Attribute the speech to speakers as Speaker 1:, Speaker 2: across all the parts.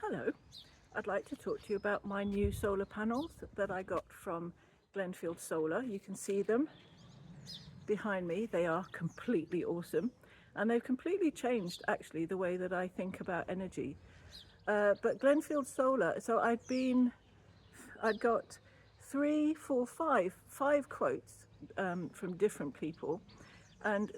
Speaker 1: Hello, I'd like to talk to you about my new solar panels that I got from Glenfield Solar. You can see them behind me. They are completely awesome, and they've completely changed actually the way that I think about energy. But Glenfield Solar, so I'd got five quotes from different people. And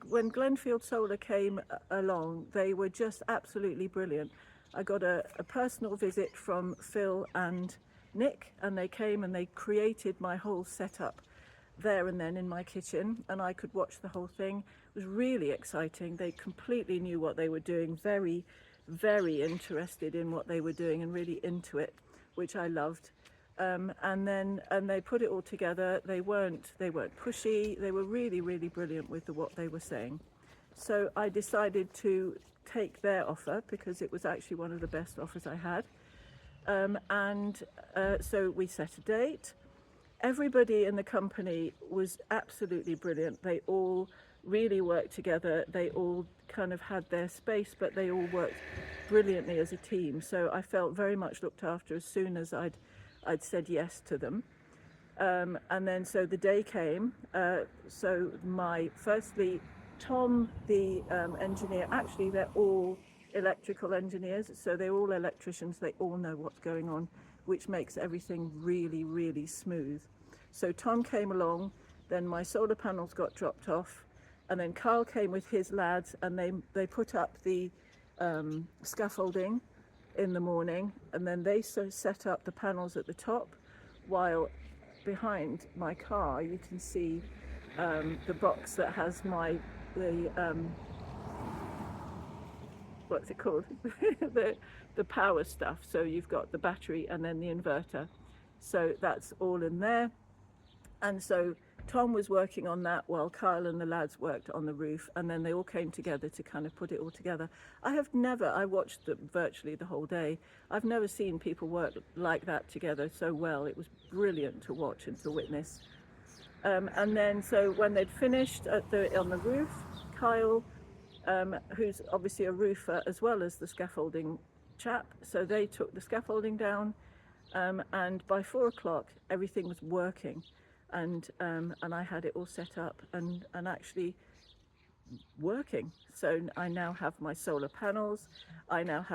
Speaker 1: when Glenfield Solar came along, they were just absolutely brilliant. I got a personal visit from Phil and Nick, and they came and they created my whole setup there and then in my kitchen, and I could watch the whole thing. It was really exciting. They completely knew what they were doing, very, very interested in what they were doing and really into it, which I loved. And they put it all together. They weren't pushy. They were really, really brilliant with what they were saying. So I decided to take their offer because it was actually one of the best offers I had. So we set a date. Everybody in the company was absolutely brilliant. They all really worked together. They all kind of had their space, but they all worked brilliantly as a team. So I felt very much looked after as soon as I'd said yes to them. And then so the day came. Firstly, Tom, the engineer, actually they're all electrical engineers, so they're all electricians. They all know what's going on, which makes everything really, really smooth. So Tom came along, then my solar panels got dropped off, and then Carl came with his lads, and they put up the scaffolding in the morning, and then they set up the panels at the top, while behind my car you can see the box that has what's it called the power stuff. So you've got the battery and then the inverter, so that's all in there. And so Tom was working on that while Kyle and the lads worked on the roof, and then they all came together to kind of put it all together. I watched them virtually the whole day. I've never seen people work like that together so well. It was brilliant to watch and to witness. And then so when they'd finished on the roof, Kyle, who's obviously a roofer as well as the scaffolding chap, so they took the scaffolding down, and by 4 o'clock everything was working. And I had it all set up and actually working. So I now have my solar panels. I now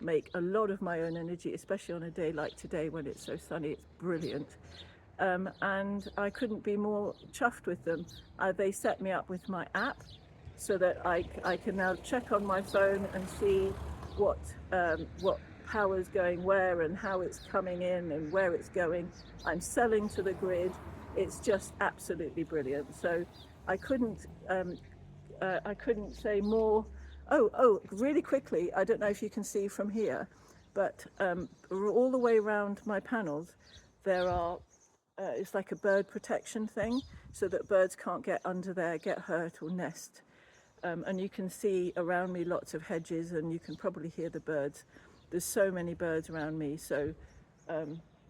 Speaker 1: make a lot of my own energy, especially on a day like today when it's so sunny. It's brilliant. And I couldn't be more chuffed with them. They set me up with my app so that I can now check on my phone and see what power's going where and how it's coming in and where it's going. I'm selling to the grid. It's just absolutely brilliant. So I couldn't say more. Oh, really quickly, I don't know if you can see from here, but all the way around my panels there are it's like a bird protection thing, so that birds can't get under there, get hurt or nest. And you can see around me lots of hedges, and you can probably hear the birds. There's so many birds around me, so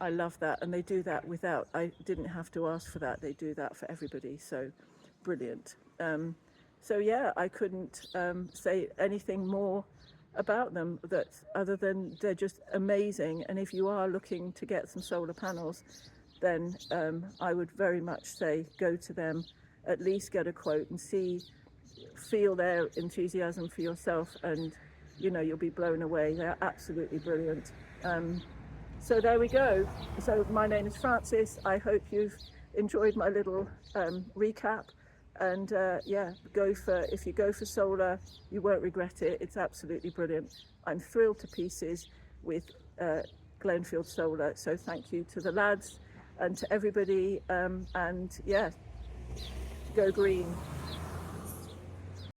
Speaker 1: I love that. And they do that I didn't have to ask for that. They do that for everybody, so brilliant. So yeah, I couldn't say anything more about them other than they're just amazing. And if you are looking to get some solar panels, then I would very much say go to them, at least get a quote and feel their enthusiasm for yourself, and you'll be blown away. They're absolutely brilliant. So there we go. So my name is Frances. I hope you've enjoyed my little recap, and if you go for solar, you won't regret it. It's absolutely brilliant. I'm thrilled to pieces with Glenfield Solar, so thank you to the lads and to everybody, and yeah, go green.